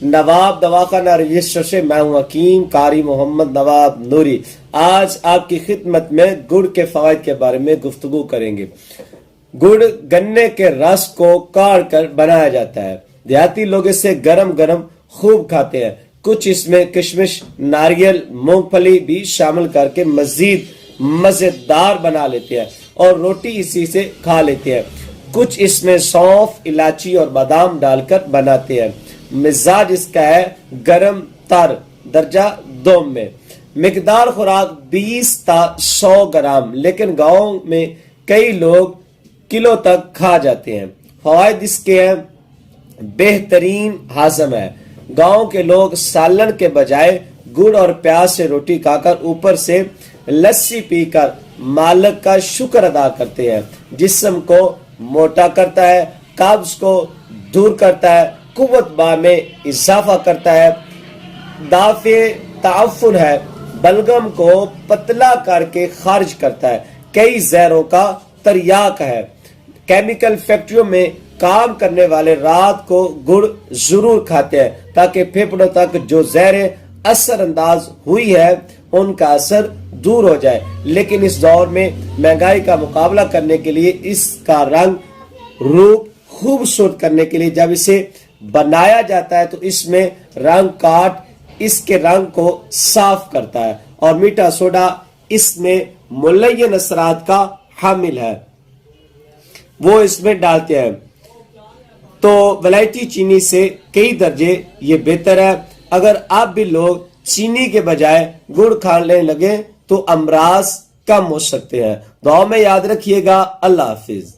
نواب دواخانہ register سے میں ہوں حکیم قاری محمد نواب نوری۔ آج آپ کی خدمت میں گڑ کے فوائد کے بارے میں گفتگو کریں گے۔ گڑ گنے کے رس کو کاڑ کر بنایا جاتا ہے۔ دیہاتی لوگ اسے گرم گرم خوب کھاتے ہیں۔ کچھ اس میں کشمش، ناریل، مونگ پھلی بھی شامل کر کے مزید مزیدار بنا لیتے ہیں اور روٹی اسی سے کھا لیتے ہیں۔ کچھ اس میں سونف، الائچی اور بادام ڈال کر بناتے ہیں۔ مزاج اس کا ہے گرم تر، درجہ دوم میں۔ مقدار خوراک 20 تا 100 گرام، لیکن گاؤں میں کئی لوگ کلو تک کھا جاتے ہیں۔ فوائد اس کے ہیں: بہترین ہاضم ہے۔ گاؤں کے لوگ سالن کے بجائے گڑ اور پیاز سے روٹی کھا کر اوپر سے لسی پی کر مالک کا شکر ادا کرتے ہیں۔ جسم کو موٹا کرتا ہے، قبض کو دور کرتا ہے، قوت باہ میں اضافہ کرتا ہے، دافع تعفن ہے، بلغم کو پتلا کر کے خارج کرتا ہے، کئی زہروں کا تریاک ہے۔ کیمیکل فیکٹریوں میں کام کرنے والے رات کو گڑ ضرور کھاتے ہیں تاکہ پھیپھڑوں تک جو زہریں اثر انداز ہوئی ہے ان کا اثر دور ہو جائے۔ لیکن اس دور میں مہنگائی کا مقابلہ کرنے کے لیے اس کا رنگ روپ خوبصورت کرنے کے لیے جب اسے بنایا جاتا ہے تو اس میں رنگ کاٹ اس کے رنگ کو صاف کرتا ہے، اور میٹھا سوڈا اس میں ملین اثرات کا حامل ہے، وہ اس میں ڈالتے ہیں۔ تو ولائتی چینی سے کئی درجے یہ بہتر ہے۔ اگر آپ بھی لوگ چینی کے بجائے گڑ کھانے لگے تو امراض کم ہو سکتے ہیں۔ دعاؤں میں یاد رکھیے گا۔ اللہ حافظ۔